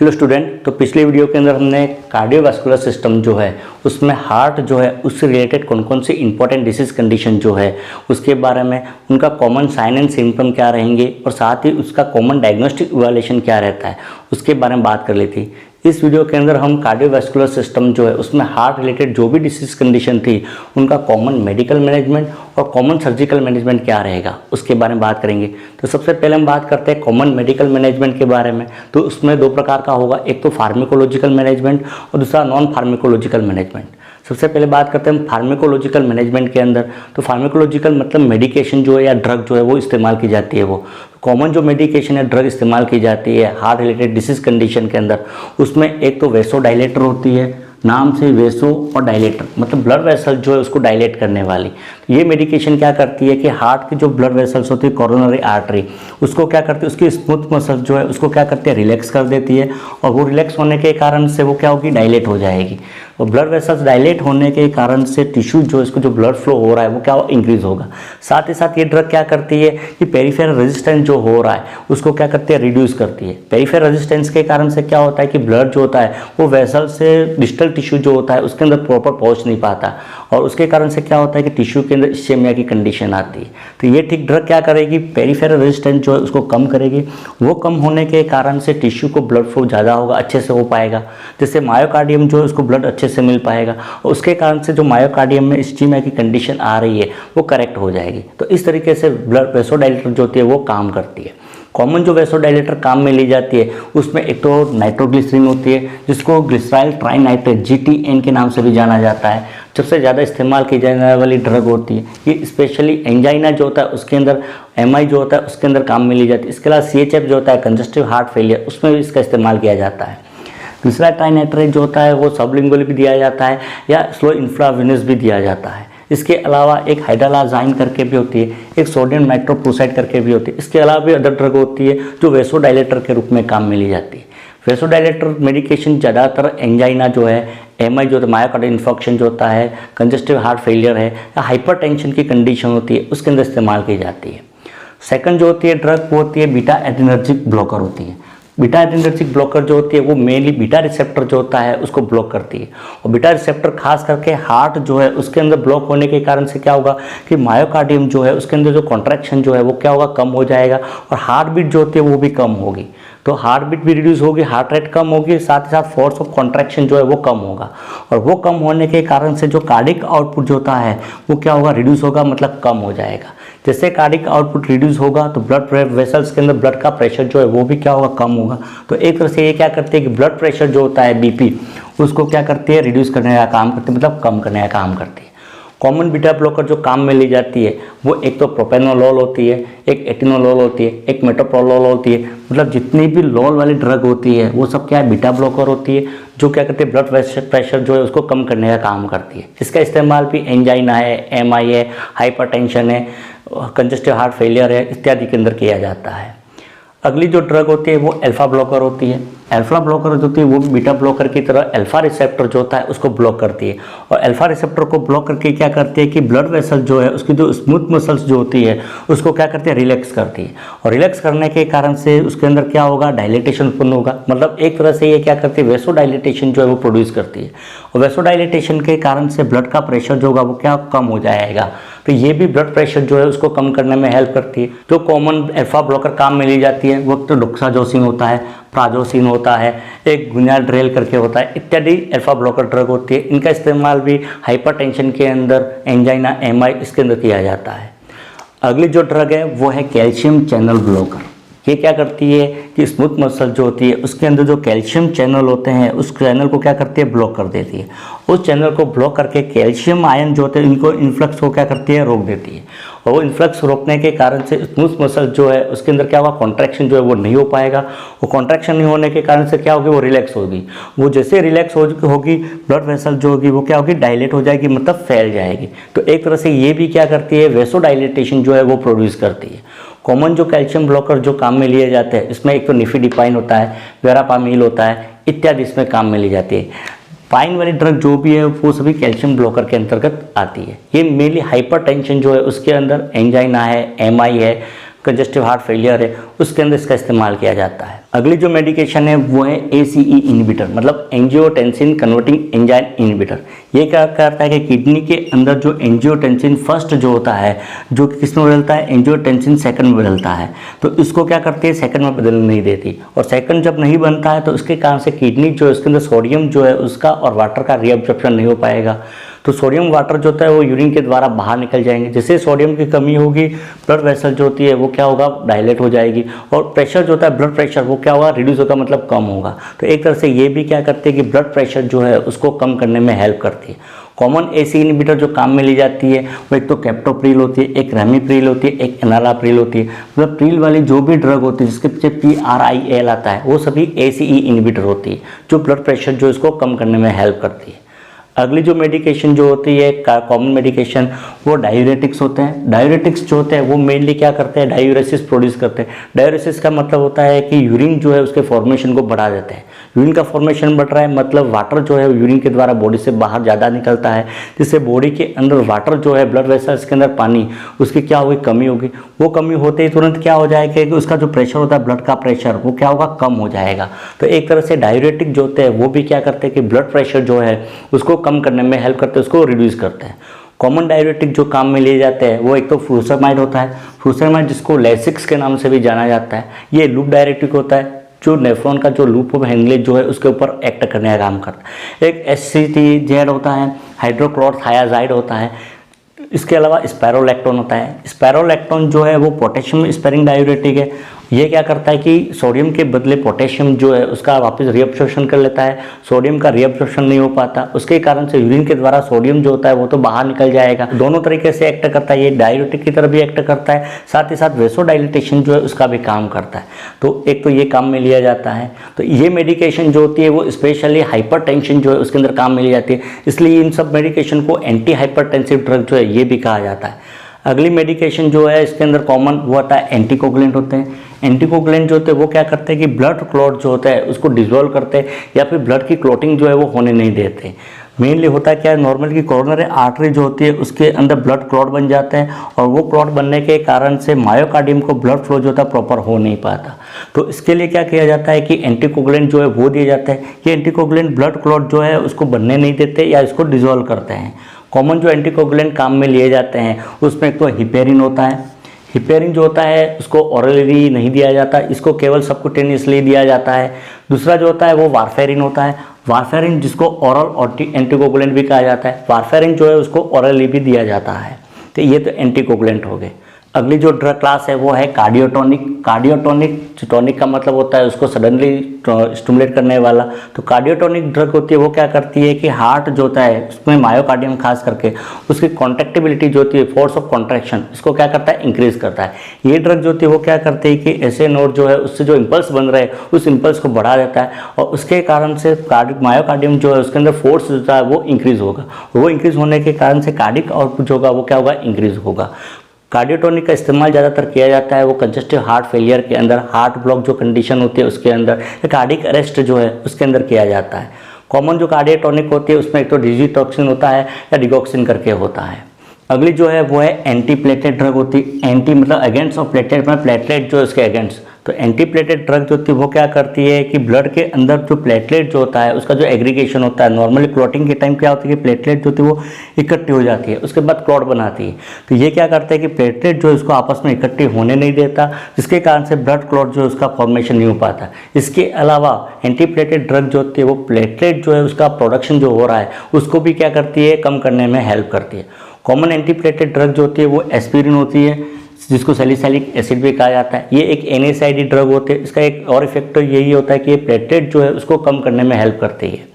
Hello student, तो पिछले video के अंदर हमने कार्डियोवास्कुलर सिस्टम जो है उसमें हार्ट जो है उससे रिलेटेड कौन कौन सी इंपॉर्टेंट डिसीज़ कंडीशन जो है उसके बारे में, उनका कॉमन साइन एंड सिम्टम क्या रहेंगे और साथ ही उसका कॉमन डायग्नोस्टिक इवैल्यूएशन क्या रहता है उसके बारे में बात कर ली थी। इस वीडियो के अंदर हम कार्डियोवास्कुलर सिस्टम जो है उसमें हार्ट रिलेटेड जो भी डिसीज़ कंडीशन थी उनका कॉमन मेडिकल मैनेजमेंट और कॉमन सर्जिकल मैनेजमेंट क्या रहेगा उसके बारे में बात करेंगे। तो सबसे पहले हम बात करते हैं कॉमन मेडिकल मैनेजमेंट के बारे में। तो उसमें दो प्रकार का होगा, एक तो फार्मेकोलॉजिकल मैनेजमेंट और दूसरा नॉन फार्मेकोलॉजिकल मैनेजमेंट। सबसे पहले बात करते हैं फार्मेकोलॉजिकल मैनेजमेंट के अंदर। तो फार्मेकोलॉजिकल मतलब मेडिकेशन जो है या ड्रग जो है वो इस्तेमाल की जाती है। वो कॉमन जो मेडिकेशन है ड्रग इस्तेमाल की जाती है हार्ट रिलेटेड डिसीज़ कंडीशन के अंदर, उसमें एक तो वेसोडाइलेटर होती है, नाम से वेसो और डायलेटर मतलब ब्लड वेसल जो है उसको डायलेट करने वाली। तो ये मेडिकेशन क्या करती है कि हार्ट की जो ब्लड वेसल्स होती है कोरोनरी आर्टरी उसको क्या करती है, उसकी स्मूथ मसल्स जो है उसको क्या करती है, रिलैक्स कर देती है और वो रिलैक्स होने के कारण से वो क्या होगी, डायलेट हो जाएगी। और ब्लड वेसल्स डायलेट होने के कारण से टिश्यू जो इसको जो ब्लड फ्लो हो रहा है वो क्या इंक्रीज होगा। साथ ही साथ ये ड्रग क्या करती है कि पेरिफेरल रेजिस्टेंस जो हो रहा है उसको क्या करती है, रिड्यूस करती है। पेरिफेरल रेजिस्टेंस के कारण से क्या होता है कि ब्लड जो होता है वो वेसल से डिस्टल टिश्यू जो होता है उसके अंदर प्रॉपर पहुंच नहीं पाता और उसके कारण से क्या होता है कि टिश्यू के अंदर इस्केमिया की कंडीशन आती है। तो ये ठीक ड्रग क्या करेगी, पेरिफेरल रेजिस्टेंस जो है उसको कम करेगी। वो कम होने के कारण से टिश्यू को ब्लड फ्लो ज़्यादा होगा, अच्छे से हो पाएगा, जिससे मायोकार्डियम जो है उसको ब्लड अच्छे से मिल पाएगा और उसके कारण से जो मायोकार्डियम में इस्केमिया की कंडीशन आ रही है वो करेक्ट हो जाएगी। तो इस तरीके से ब्लड वेसोडाइलेटर जो होती है वो काम करती है। कॉमन जो वेसोडाइलेटर काम में ली जाती है उसमें एक तो नाइट्रोग्लिसरीन होती है जिसको ग्लिसराइल ट्राइनाइट्रेट GTN के नाम से भी जाना जाता है। सबसे ज़्यादा इस्तेमाल की जाने वाली ड्रग होती है ये, स्पेशली एंजाइना जो होता है उसके अंदर, MI जो होता है उसके अंदर काम में ली जाती है। इसके अलावा CHF जो होता है कंजस्टिव हार्ट फेलियर उसमें भी इसका इस्तेमाल किया जाता है। ग्लिसराइल ट्राइनाइट्रेट जो होता है वो सबलिंगुअल भी दिया जाता है या स्लो इंफ्रावेनस भी दिया जाता है। इसके अलावा एक हाइड्रालाजाइन करके भी होती है, एक सोडियम नाइट्रोप्रोसाइड करके भी होती है। इसके अलावा भी अदर ड्रग होती है जो वेसोडाइलेटर के रूप में काम में ली जाती है। वेसोडाइलेटर मेडिकेशन ज़्यादातर एंजाइना जो है, MI जो होता है मायोकार्डियल इन्फेक्शन जो होता है, कंजस्टिव हार्ट फेलियर है या हाइपरटेंशन की कंडीशन होती है उसके अंदर इस्तेमाल की जाती है। सेकंड जो होती है ड्रग वो होती है बीटा एड्रेनर्जिक ब्लॉकर होती है। बीटा एड्रेनर्जिक ब्लॉकर जो होती है वो मेनली बीटा रिसेप्टर जो होता है उसको ब्लॉक करती है और बीटा रिसेप्टर खास करके हार्ट जो है उसके अंदर ब्लॉक होने के कारण से क्या होगा कि मायोकार्डियम जो है उसके अंदर जो कॉन्ट्रैक्शन जो है वो क्या होगा, कम हो जाएगा और हार्ट बीट जो होती है वो भी कम होगी। तो हार्ट बीट भी रिड्यूस होगी, हार्ट रेट कम होगी, साथ ही साथ फोर्स ऑफ कॉन्ट्रैक्शन जो है वो कम होगा और वो कम होने के कारण से जो कार्डिक आउटपुट जो होता है वो क्या होगा, रिड्यूस होगा, मतलब कम हो जाएगा। जैसे कार्डिक आउटपुट रिड्यूस होगा तो ब्लड वेसल्स के अंदर ब्लड का प्रेशर जो है वो भी क्या होगा, कम होगा। तो एक तरह से ये क्या करती है कि ब्लड प्रेशर जो होता है BP उसको क्या करती है, रिड्यूस करने का काम करती है, मतलब कम करने का काम करती है। कॉमन बीटा ब्लॉकर जो काम में ली जाती है वो एक तो प्रोपेनोलोल होती है, एक एटिनोलोल होती है, एक मेटोप्रोलोल होती है। मतलब जितनी भी लोल वाली ड्रग होती है वो सब क्या है, बीटा ब्लॉकर होती है जो क्या करती है, ब्लड प्रेशर जो है उसको कम करने का काम करती है। इसका इस्तेमाल भी एंजाइना है, MI है, हाइपरटेंशन है, कंजस्टिव हार्ट फेलियर है इत्यादि के अंदर किया जाता है। अगली जो ड्रग होती है वो अल्फा ब्लॉकर होती है। अल्फा ब्लॉकर जो होती है वो बीटा ब्लॉकर की तरह अल्फा रिसेप्टर जो होता है उसको ब्लॉक करती है और अल्फा रिसेप्टर को ब्लॉक करके क्या करती है कि ब्लड वेसल जो है उसकी जो स्मूथ मसल्स जो होती है उसको क्या करती है, रिलैक्स करती है और रिलैक्स करने के कारण से उसके अंदर क्या होगा, डायलिटेशन उत्पन्न होगा। मतलब एक तरह से ये क्या करती है, वेसो डायलिटेशन जो है वो प्रोड्यूस करती है और वेसो डायलिटेशन के कारण से ब्लड का प्रेशर जो होगा वो क्या कम हो जाएगा। तो ये भी ब्लड प्रेशर जो है उसको कम करने में हेल्प करती है। जो कॉमन अल्फा ब्लॉकर काम में ली जाती है वो तो डोक्साजोसिन होता है, प्राजोसिन होता है, एक गुनियाड्रेल करके होता है इत्यादि अल्फा ब्लॉकर ड्रग होती है। इनका इस्तेमाल भी हाइपरटेंशन के अंदर, एंजाइना, MI इसके अंदर किया जाता है। अगली जो ड्रग है वो है कैल्शियम चैनल ब्लॉकर। ये क्या करती है कि स्मूथ मसल जो होती है उसके अंदर जो कैल्शियम चैनल होते हैं उस चैनल को क्या करती है, ब्लॉक कर देती है। उस चैनल को ब्लॉक करके कैल्शियम आयन जो होते हैं इनको इन्फ्लक्स को क्या करती है, रोक देती है और वो इन्फ्लक्स रोकने के कारण से स्मूथ मसल जो है उसके अंदर क्या होगा, कॉन्ट्रैक्शन जो है वो नहीं हो पाएगा। वो कॉन्ट्रैक्शन नहीं होने के कारण से क्या होगी, वो रिलैक्स होगी। वो जैसे रिलैक्स होगी ब्लड वेसल जो होगी वो क्या होगी, डायलेट हो जाएगी, मतलब फैल जाएगी। तो एक तरह से ये भी क्या करती है, वेसो डायलेटेशन जो है वो प्रोड्यूस करती है। कॉमन जो कैल्शियम ब्लॉकर जो काम में लिए जाते हैं इसमें एक तो निफिडिपाइन होता है, वेरापामिल होता है इत्यादि इसमें काम में ली जाती है। पाइन वाली ड्रग जो भी है वो सभी कैल्शियम ब्लॉकर के अंतर्गत आती है। ये मेनली हाइपरटेंशन जो है उसके अंदर, एंजाइना है, MI है, कंजस्टिव हार्ट फेलियर है उसके अंदर इसका इस्तेमाल किया जाता है। अगली जो मेडिकेशन है वो है ACE इनहिबिटर, मतलब एंजियोटेंसिन कन्वर्टिंग एंजाइम इनहिबिटर। ये क्या करता है कि किडनी के अंदर जो एंजियोटेंसिन फर्स्ट जो होता है, जो कि किस में बदलता है, एंजियोटेंसिन सेकंड में बदलता है, तो इसको क्या करती है, सेकंड में बदलने नहीं देती। और सेकंड जब नहीं बनता है तो उसके कारण से किडनी जो है उसके अंदर सोडियम जो है उसका और वाटर का रीअब्जॉर्प्शन नहीं हो पाएगा। तो सोडियम वाटर जो होता है वो यूरिन के द्वारा बाहर निकल जाएंगे। जैसे सोडियम की कमी होगी, ब्लड वेसल जो होती है वो क्या होगा, डायलेट हो जाएगी। और प्रेशर जो होता है, ब्लड प्रेशर, वो क्या होगा, रिड्यूस होगा, मतलब कम होगा। तो एक तरह से ये भी क्या करती है कि ब्लड प्रेशर जो है उसको कम करने में हेल्प करती है। कॉमन ACE इनहिबिटर जो काम में ली जाती है वो एक तो कैप्टोप्रिल होती है, एक रैमीप्रिल होती है, एक एनालाप्रिल होती है। मतलब प्रिल वाली जो भी ड्रग होती है जिसके पीछे PRIL आता है वो सभी ACE इनहिबिटर होती है, जो ब्लड प्रेशर जो इसको कम करने में हेल्प करती है। अगली जो मेडिकेशन जो होती है कॉमन मेडिकेशन, वो डायूरेटिक्स होते हैं। डायूरेटिक्स जो होते हैं वो मेनली क्या करते हैं, डायूरेसिस प्रोड्यूस करते हैं। डायूरेसिस का मतलब होता है कि यूरिन जो है उसके फॉर्मेशन को बढ़ा देते हैं। यूरिन का फॉर्मेशन बढ़ रहा है मतलब वाटर जो है यूरिन के द्वारा बॉडी से बाहर ज़्यादा निकलता है, जिससे बॉडी के अंदर वाटर जो है, ब्लड वेसल्स के अंदर पानी, उसकी क्या होगी, कमी होगी। वो कमी होते ही तुरंत क्या हो जाएगा कि उसका जो प्रेशर होता है, ब्लड का प्रेशर, वो क्या होगा, कम हो जाएगा। तो एक तरह से डायूरेटिक जो होते हैं वो भी क्या करते हैं कि ब्लड प्रेशर जो है उसको कम करने में हेल्प करते हैं, उसको रिड्यूस करते हैं। कॉमन डायूरेटिक जो काम में लिए जाते हैं वो एक तो फ्रूसेमाइड होता है। फ्रूसेमाइड जिसको लेसिक्स के नाम से भी जाना जाता है, ये लूप डायूरेटिक होता है, जो नेफ्रॉन का जो लूप ऑफ हेनले जो है उसके ऊपर एक्ट करने का काम करता है। एक HCTZ होता है, हाइड्रोक्लोरथायाजाइड होता है। इसके अलावा स्पायरोलैक्टोन होता है। स्पायरोलैक्टोन जो है वो पोटेशियम स्पेरिंग डायूरेटिक है। ये क्या करता है कि सोडियम के बदले पोटेशियम जो है उसका वापस रीअब्जॉर्प्शन कर लेता है। सोडियम का रीअब्जॉर्प्शन नहीं हो पाता, उसके कारण से यूरिन के द्वारा सोडियम जो होता है वो तो बाहर निकल जाएगा। दोनों तरीके से एक्ट करता है, ये डायूरेटिक की तरह भी एक्ट करता है, साथ ही साथ वेसोडाइलेटेशन जो है उसका भी काम करता है। तो एक तो ये काम में लिया जाता है। तो ये मेडिकेशन जो होती है वो स्पेशली हाइपरटेंशन जो है उसके अंदर काम में ली जाती है, इसलिए इन सब मेडिकेशन को एंटी हाइपरटेंसिव ड्रग जो है ये भी कहा जाता है। अगली मेडिकेशन जो है इसके अंदर कॉमन वो होता है एंटीकोगुलेंट होते हैं। एंटीकोगुलेंट जो होते हैं वो क्या करते हैं कि ब्लड क्लॉट जो होता है उसको डिसॉल्व करते हैं, या फिर ब्लड की क्लॉटिंग जो है वो होने नहीं देते। मेनली होता है क्या है, नॉर्मल की कोरोनरी आर्टरी जो होती है उसके अंदर ब्लड क्लॉट बन जाते हैं, और वो क्लॉट बनने के कारण से मायोकार्डियम को ब्लड फ्लो जो होता है प्रॉपर हो नहीं पाता। तो इसके लिए क्या किया जाता है कि एंटीकोगुलेंट जो है वो दिए जाते हैं। ये एंटीकोगुलेंट ब्लड क्लॉट जो है उसको बनने नहीं देते या इसको डिसॉल्व करते हैं। कॉमन जो एंटीकोगुलेंट काम में लिए जाते हैं उसमें एक तो हिपेरिन होता है। हिपेरिन जो होता है उसको ऑरली नहीं दिया जाता, इसको केवल सबक्यूटेनियसली दिया जाता है। दूसरा जो होता है वो वारफेरिन होता है। वारफेरिन जिसको ऑरल एंटीकोगुलेंट भी कहा जाता है, वारफेरिन जो है उसको ऑरली भी दिया जाता है। तो ये तो एंटीकोगुलेंट हो गए। अगली जो ड्रग क्लास है वो है कार्डियोटोनिक। कार्डियोटोनिक, टॉनिक का मतलब होता है उसको सडनली स्टिमुलेट करने वाला। तो कार्डियोटोनिक ड्रग होती है वो क्या करती है कि हार्ट जो होता है उसमें मायोकार्डियम खास करके उसकी कॉन्ट्रैक्टिबिलिटी जो होती है, फोर्स ऑफ कॉन्ट्रैक्शन, इसको क्या करता है, इंक्रीज करता है। ये ड्रग जो होती है वो क्या करती है कि ऐसे नोड जो है उससे जो इम्पल्स बन रहे हैं उस इम्पल्स को बढ़ा देता है, और उसके कारण से मायोकार्डियम जो है उसके अंदर फोर्स जो होता है वो इंक्रीज होगा। वो इंक्रीज होने के कारण से कार्डिक आउटपुट जो होगा वो क्या होगा, इंक्रीज होगा। कार्डियोटोनिक का इस्तेमाल ज़्यादातर किया जाता है वो कंजस्टिव हार्ट फेलियर के अंदर, हार्ट ब्लॉक जो कंडीशन होती है उसके अंदर, या कार्डिक अरेस्ट जो है उसके अंदर किया जाता है। कॉमन जो कार्डियोटोनिक होती है उसमें एक तो डिजिटॉक्सिन होता है या डिगॉक्सिन करके होता है। अगली जो है वो है एंटी प्लेटलेट ड्रग होती है। एंटी मतलब अगेंस्ट ऑफ प्लेटलेट, मतलब प्लेटलेट जो है उसके अगेंस्ट। तो एंटी प्लेटलेट ड्रग जो होती है वो क्या करती है कि ब्लड के अंदर जो प्लेटलेट जो होता है उसका जो एग्रीगेशन होता है, नॉर्मली क्लॉटिंग के टाइम क्या होती है कि प्लेटलेट जो होती है वो इकट्ठी हो जाती है, उसके बाद क्लॉट बनाती है। तो ये क्या करता है कि प्लेटलेट जो है उसको आपस में इकट्ठी होने नहीं देता, जिसके कारण से ब्लड क्लॉट जो है उसका फॉर्मेशन नहीं हो पाता। इसके अलावा एंटी प्लेटलेट ड्रग जो होती है वो प्लेटलेट जो है उसका प्रोडक्शन जो हो रहा है उसको भी क्या करती है, कम करने में हेल्प करती है। कॉमन एंटीप्लेटलेट ड्रग जो होती है वो एस्पिरिन होती है, जिसको सैलिसाइलिक एसिड भी कहा जाता है। ये एक NSAID ड्रग होते हैं। इसका एक और इफेक्ट तो यही होता है कि ये प्लेटलेट जो है उसको कम करने में हेल्प करती है।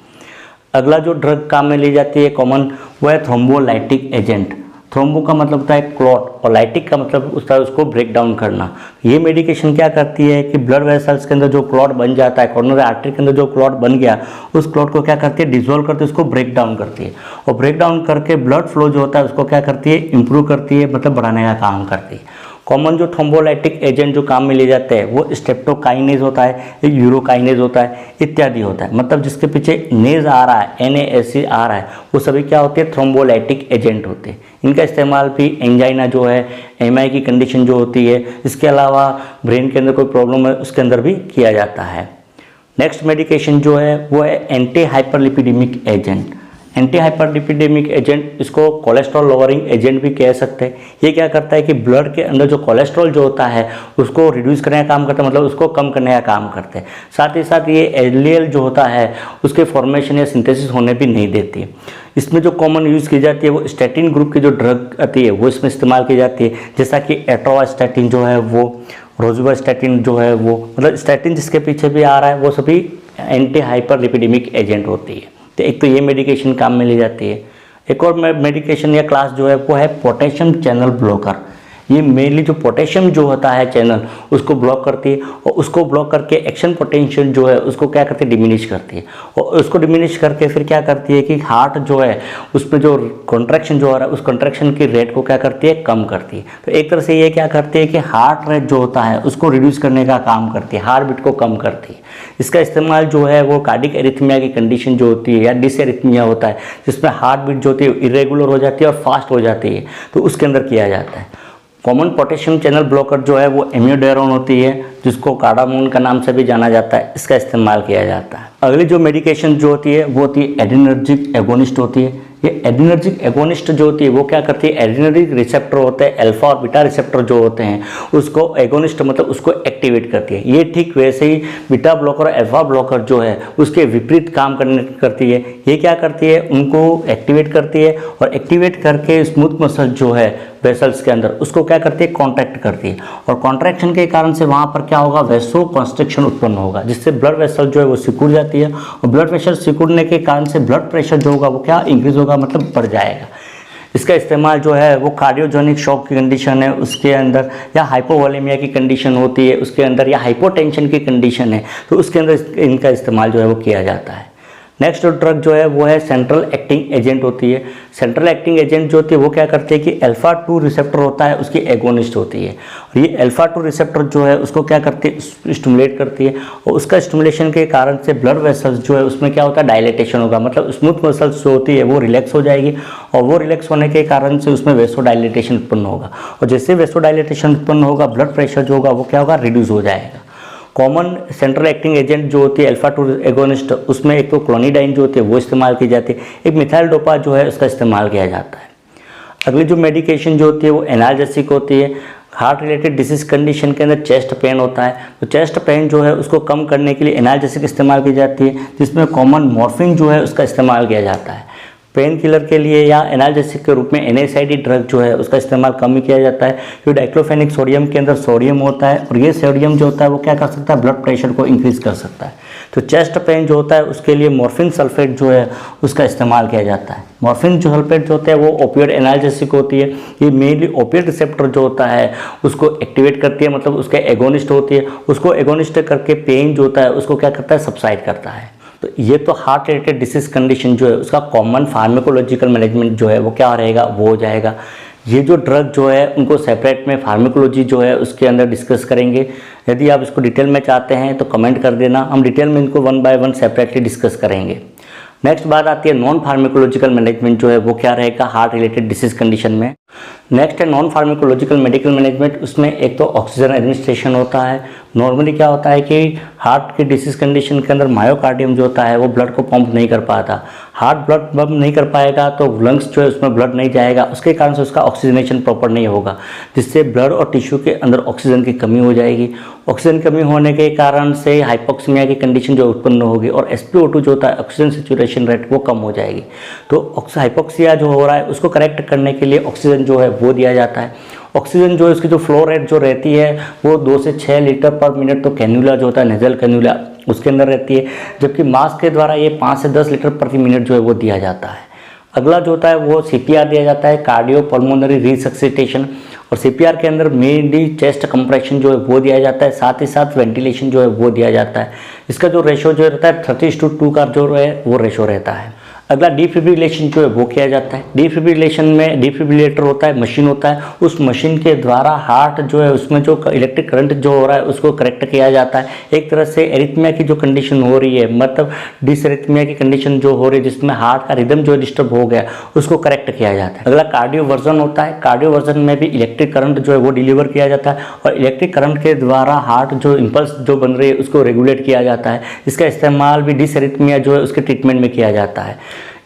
अगला जो ड्रग काम में ली जाती है कॉमन, वो है थ्रोम्बोलाइटिक एजेंट। थ्रोम्बो का मतलब होता है क्लॉट, और लाइटिक का मतलब होता है उसको ब्रेक डाउन करना। ये मेडिकेशन क्या करती है कि ब्लड वेसल्स के अंदर जो क्लॉट बन जाता है, कोरोनरी आर्टरी के अंदर जो क्लॉट बन गया, उस क्लॉट को क्या करती है, डिसॉल्व करती है, उसको ब्रेक डाउन करती है। और ब्रेक डाउन करके ब्लड फ्लो जो होता है उसको क्या करती है, इंप्रूव करती है, मतलब बढ़ाने का काम करती है। कॉमन जो थ्रोम्बोलाइटिक एजेंट जो काम में लिए जाते हैं वो स्ट्रेप्टोकाइनेज होता है, यूरोकाइनेज होता है, इत्यादि होता है। मतलब जिसके पीछे नेज आ रहा है, NASE आ रहा है, वो सभी क्या होते हैं, थ्रोम्बोलाइटिक एजेंट होते हैं। इनका इस्तेमाल भी एंजाइना जो है, MI की कंडीशन जो होती है, इसके अलावा ब्रेन के अंदर कोई प्रॉब्लम है उसके अंदर भी किया जाता है। नेक्स्ट मेडिकेशन जो है वो है anti hyperlipidemic agent. Anti hyperlipidemic agent, इसको कोलेस्ट्रॉल लोअरिंग एजेंट भी कह सकते हैं। ये क्या करता है कि ब्लड के अंदर जो कोलेस्ट्रॉल जो होता है उसको रिड्यूस करने का काम करता है, मतलब उसको कम करने का काम करते हैं। साथ ही साथ ये LDL जो होता है उसके फॉर्मेशन या सिंथेसिस होने भी नहीं देती। इसमें जो कॉमन यूज़ की जाती है वो स्टैटिन ग्रुप की जो ड्रग आती है वो इसमें इस्तेमाल की जाती है, जैसा कि एट्रोवास्टैटिन जो है वो, रोजुवास्टैटिन जो है वो, मतलब स्टैटिन जिसके पीछे भी आ रहा है वो सभी एंटी हाइपरलिपिडेमिक एजेंट होती है। तो एक तो ये मेडिकेशन काम में ली जाती है। एक और मेडिकेशन या क्लास जो है वो है पोटेशियम चैनल ब्लॉकर। ये मेनली जो पोटेशियम जो होता है चैनल उसको ब्लॉक करती है, और उसको ब्लॉक करके एक्शन पोटेंशियल जो है उसको क्या करती है, डिमिनिश करती है। और उसको डिमिनिश करके फिर क्या करती है कि हार्ट जो है उसमें जो कॉन्ट्रैक्शन जो हो रहा है उस कॉन्ट्रैक्शन की रेट को क्या करती है, कम करती है। तो एक तरह से ये क्या करती है कि हार्ट रेट जो होता है उसको रिड्यूस करने का काम करती है, हार्ट बीट को कम करती है। इसका इस्तेमाल जो है वो कार्डिक एरिथमिया की कंडीशन जो होती है या डिसएरिथमिया होता है जिसमें हार्ट बीट जो होती है इरेगुलर हो जाती है और फास्ट हो जाती है, तो उसके अंदर किया जाता है। कॉमन पोटेशियम चैनल ब्लॉकर जो है वो एम्योडेरोन होती है, जिसको कार्डामोन का नाम से भी जाना जाता है, इसका इस्तेमाल किया जाता है। अगली जो मेडिकेशन जो होती है वो होती है एड्रेनर्जिक एगोनिस्ट होती है। ये एड्रेनर्जिक एगोनिस्ट जो होती है वो क्या करती है, एड्रेनर्जिक रिसेप्टर होते हैं, अल्फा और बीटा रिसेप्टर जो होते हैं उसको एगोनिस्ट मतलब उसको एक्टिवेट करती है। ये ठीक वैसे ही बीटा ब्लॉकर और अल्फा ब्लॉकर जो है उसके विपरीत काम करती है। ये क्या करती है, उनको एक्टिवेट करती है और एक्टिवेट करके स्मूथ मसल जो है वेसल्स के अंदर उसको क्या करती है, कॉन्ट्रैक्ट करती है। और कॉन्ट्रैक्शन के कारण से वहाँ पर क्या होगा, वेसो कॉन्स्ट्रिक्शन उत्पन्न होगा, जिससे ब्लड वेसल जो है वो सिकुड़ जाती है। और ब्लड वेसल सिकुड़ने के कारण से ब्लड प्रेशर जो होगा वो क्या इंक्रीज होगा, मतलब बढ़ जाएगा। इसका इस्तेमाल जो है वो कार्डियोजेनिक शॉक की कंडीशन है उसके अंदर, या हाइपोवोलेमिया की कंडीशन होती है उसके अंदर, या हाइपोटेंशन की कंडीशन है तो उसके अंदर इनका इस्तेमाल जो है वो किया जाता है। नेक्स्ट ड्रग जो है वो है सेंट्रल एक्टिंग एजेंट होती है। सेंट्रल एक्टिंग एजेंट जो होती है वो क्या करती है कि अल्फा-2 रिसेप्टर होता है उसकी एगोनिस्ट होती है। और ये अल्फा-2 रिसेप्टर जो है उसको क्या करती है, स्टिमुलेट करती है। और उसका स्टिमुलेशन के कारण से ब्लड वेसल्स जो है उसमें क्या होता है, डायलेटेशन होगा, मतलब स्मूथ मसल्स जो होती है वो रिलैक्स हो जाएगी। और वो रिलैक्स होने के कारण से उसमें वेसो डायलेटेशन उत्पन्न होगा। और जैसे वेसो डायलेटेशन उत्पन्न होगा प्लस प्रेशर जो होगा वो क्या होगा, रिड्यूस हो जाएगा। कॉमन सेंट्रल एक्टिंग एजेंट जो होती है अल्फा-2 एगोनिस्ट, उसमें एक तो क्लोनिडाइन जो होती है वो इस्तेमाल की जाती है, एक मिथाइल डोपा जो है उसका इस्तेमाल किया जाता है। अगली जो मेडिकेशन जो होती है वो एनाल्जेसिक होती है। हार्ट रिलेटेड डिसीज कंडीशन के अंदर चेस्ट पेन होता है, तो चेस्ट पेन जो है उसको कम करने के लिए एनाल्जेसिक इस्तेमाल की जाती है, जिसमें कॉमन मॉर्फिन जो है उसका इस्तेमाल किया जाता है। पेन किलर के लिए या एनाल्जेसिक के रूप में NSAID ड्रग जो है उसका इस्तेमाल कम ही किया जाता है, क्योंकि डाइक्लोफेनिक सोडियम के अंदर सोडियम होता है और ये सोडियम जो होता है वो क्या कर सकता है, ब्लड प्रेशर को इंक्रीज कर सकता है। तो चेस्ट पेन जो होता है उसके लिए मॉर्फिन सल्फेट जो है उसका इस्तेमाल किया जाता है। मॉर्फिन जो सल्फेट जो होता है वो ओपियोइड एनाल्जेसिक होती है। ये मेनली ओपियोइड रिसेप्टर जो होता है उसको एक्टिवेट करती है, मतलब उसके एगोनिस्ट होती है। उसको एगोनिस्ट करके पेन जो होता है उसको क्या करता है, सबसाइड करता है। तो ये तो हार्ट रिलेटेड डिसीज कंडीशन जो है उसका कॉमन फार्माकोलॉजिकल मैनेजमेंट जो है वो क्या रहेगा, वो हो जाएगा। ये जो ड्रग जो है उनको सेपरेट में फार्माकोलॉजी जो है उसके अंदर डिस्कस करेंगे। यदि आप इसको डिटेल में चाहते हैं तो कमेंट कर देना, हम डिटेल में इनको 1 बाय 1 सेपरेटली डिस्कस करेंगे। नेक्स्ट बात आती है नॉन फार्माकोलॉजिकल मैनेजमेंट जो है वो क्या रहेगा हार्ट रिलेटेड डिसीज कंडीशन में। नेक्स्ट है नॉन फार्माकोलॉजिकल मेडिकल मैनेजमेंट। उसमें एक तो ऑक्सीजन एडमिनिस्ट्रेशन होता है। नॉर्मली क्या होता है कि हार्ट की डिसीज कंडीशन के अंदर मायोकार्डियम जो होता है वो ब्लड को पंप नहीं कर पाता। हार्ट ब्लड पंप नहीं कर पाएगा तो लंग्स जो है उसमें ब्लड नहीं जाएगा, उसके कारण से उसका ऑक्सीजनेशन प्रॉपर नहीं होगा, जिससे ब्लड और टिश्यू के अंदर ऑक्सीजन की कमी हो जाएगी। ऑक्सीजन कमी होने के कारण से हाइपोक्सीमिया की कंडीशन जो उत्पन्न होगी और SpO2 जो होता है ऑक्सीजन सेचुरेशन रेट वो कम हो जाएगी। तो हाइपोक्सिया जो हो रहा है उसको करेक्ट करने के लिए ऑक्सीजन जो है वो दिया जाता है। ऑक्सीजन जो है उसकी जो फ्लो रेट जो रहती है वो 2 से 6 लीटर पर मिनट तो कैन्यूला जो होता है नेजल कैन्यूला उसके अंदर रहती है, जबकि मास्क के द्वारा ये 5 से 10 लीटर प्रति मिनट जो है वो दिया जाता है। अगला जो होता है वो CPR दिया जाता है, कार्डियो पल्मोनरी रिसक्सिटेशन। और CPR के अंदर मेनली चेस्ट कंप्रेशन जो है वो दिया जाता है, साथ ही साथ वेंटिलेशन जो है वो दिया जाता है। इसका जो रेशो जो रहता है 30:2 का जो है वो रेशो रहता है। अगला डिफिब्रिलेशन जो है वो किया जाता है। डिफिब्रिलेशन में डिफिब्रिलेटर होता है, मशीन होता है, उस मशीन के द्वारा हार्ट जो है उसमें जो इलेक्ट्रिक करंट जो हो रहा है उसको करेक्ट किया जाता है। एक तरह से एरिथमिया की जो कंडीशन हो रही है, मतलब डिसएरिथमिया की कंडीशन जो हो रही है जिसमें हार्ट का रिदम जो डिस्टर्ब हो गया उसको करेक्ट किया जाता है। अगला कार्डियो वर्जन होता है। कार्डियो वर्जन में भी इलेक्ट्रिक करंट जो है वो डिलीवर किया जाता है और इलेक्ट्रिक करंट के द्वारा हार्ट जो इंपल्स जो बन रही है उसको रेगुलेट किया जाता है। इसका इस्तेमाल भी डिसएरिथमिया जो है उसके ट्रीटमेंट में किया जाता है।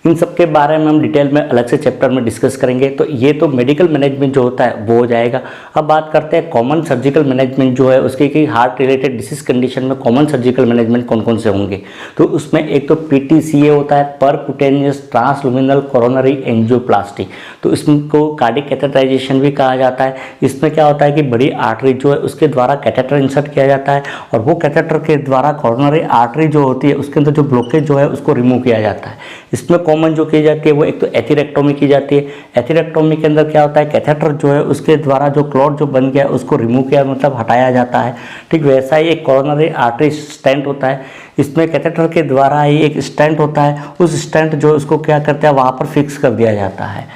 इन सब के बारे में हम डिटेल में अलग से चैप्टर में डिस्कस करेंगे। तो ये तो मेडिकल मैनेजमेंट जो होता है वो हो जाएगा। अब बात करते हैं कॉमन सर्जिकल मैनेजमेंट जो है उसके कि हार्ट रिलेटेड डिसीज कंडीशन में कॉमन सर्जिकल मैनेजमेंट कौन कौन से होंगे। तो उसमें एक तो PTCA होता है, परक्यूटेनियस ट्रांसलुमिनल कोरोनरी एंजियोप्लास्टी। तो इसको कार्डिक कैथेटराइजेशन भी कहा जाता है। इसमें क्या होता है कि बड़ी आर्टरी जो है उसके द्वारा कैथेटर इंसर्ट किया जाता है और वो कैथेटर के द्वारा कोरोनरी आर्टरी जो होती है उसके अंदर जो ब्लॉकेज जो है उसको रिमूव किया जाता है। इसमें कॉमन जो की जाती है वो एक तो एथिरेक्टोमी की जाती है। एथिरेक्टोमी के अंदर क्या होता है, कैथेटर जो है उसके द्वारा जो क्लॉट जो बन गया उसको रिमूव किया मतलब हटाया जाता है। ठीक वैसा ही एक कोरोनरी आर्टरी स्टेंट होता है। इसमें कैथेटर के द्वारा ही एक स्टेंट होता है, उस स्टेंट जो उसको क्या करता है वहाँ पर फिक्स कर दिया जाता है।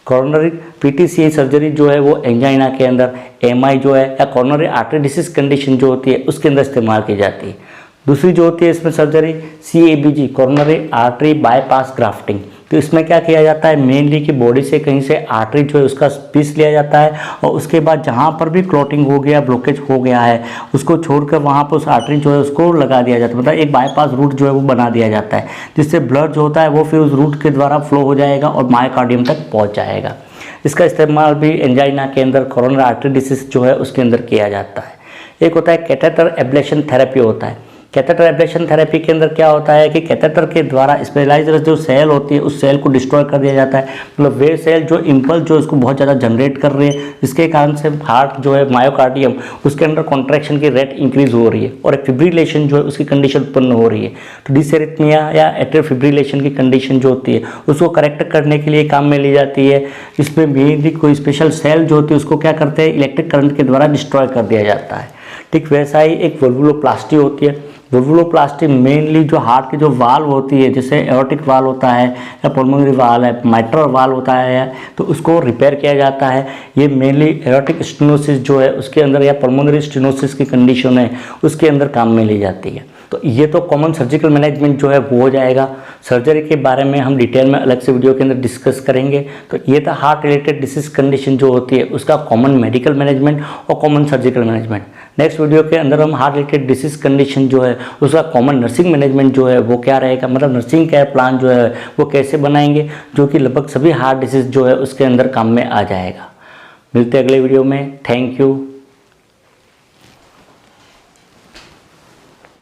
कोरोनरी PTCA सर्जरी जो है वो एंजाइना के अंदर, MI जो है या कोरोनरी आर्टरी डिसीज कंडीशन जो होती है उसके अंदर इस्तेमाल की जाती है। दूसरी जो होती है इसमें surgery CABG coronary artery bypass grafting. तो इसमें क्या किया जाता है, मेनली कि बॉडी से कहीं से आर्टरी जो है उसका पीस लिया जाता है और उसके बाद जहाँ पर भी क्लॉटिंग हो गया, ब्लॉकेज हो गया है उसको छोड़कर वहाँ पर उस आर्टरी जो है उसको लगा दिया जाता है, मतलब एक बाईपास रूट जो है वो बना दिया जाता है जिससे ब्लड जो होता है वो फिर उस रूट के द्वारा फ्लो हो जाएगा और मायोकार्डियम तक पहुँच जाएगा। इसका इस्तेमाल भी एंजाइना के अंदर कोरोनरी आर्टरी डिसीज जो है उसके अंदर किया जाता है। एक होता है कैथेटर एब्लेशन थेरेपी होता है। कैथेटर एब्लेशन थेरेपी के अंदर क्या होता है कि कैथेटर के द्वारा स्पेशलाइज्ड जो सेल होती है उस सेल को डिस्ट्रॉय कर दिया जाता है, मतलब वे सेल जो इम्पल्स जो इसको बहुत ज़्यादा जनरेट कर रहे हैं जिसके कारण से हार्ट जो है मायोकार्डियम उसके अंदर कॉन्ट्रैक्शन की रेट इंक्रीज हो रही है और एक फिब्रिलेशन जो है उसकी कंडीशन उत्पन्न हो रही है। तो डिसएरिथमिया या एट्रियल फिब्रिलेशन की कंडीशन जो होती है उसको करेक्ट करने के लिए काम में ली जाती है। इसमें मेनली कोई स्पेशल सेल जो होती है उसको क्या करते हैं, इलेक्ट्रिक करंट के द्वारा डिस्ट्रॉय कर दिया जाता है। ठीक वैसा ही एक वल्वुलोप्लास्टी होती है। वल्वुलोप्लास्टी मेनली जो हार्ट की जो वाल्व होती है, जैसे एओर्टिक वाल्व होता है या पल्मोनरी वाल्व है, माइट्रल वाल्व होता है, तो उसको रिपेयर किया जाता है। ये मेनली एओर्टिक स्टेनोसिस जो है उसके अंदर या पल्मोनरी स्टेनोसिस की कंडीशन है उसके अंदर काम में ली जाती है। तो ये तो कॉमन सर्जिकल मैनेजमेंट जो है वो हो जाएगा। सर्जरी के बारे में हम डिटेल में अलग से वीडियो के अंदर डिस्कस करेंगे। तो ये था हार्ट रिलेटेड डिसीज कंडीशन जो होती है उसका कॉमन मेडिकल मैनेजमेंट और common surgical management. Next video के अंदर हम हार्ट रिलेटेड डिसीज कंडीशन जो है उसका कॉमन नर्सिंग मैनेजमेंट जो है वो क्या रहेगा, मतलब नर्सिंग केयर प्लान जो है वो कैसे बनाएंगे जो कि लगभग सभी हार्ट डिसीज जो है उसके अंदर काम में आ जाएगा। मिलते हैं अगले वीडियो में। Thank you.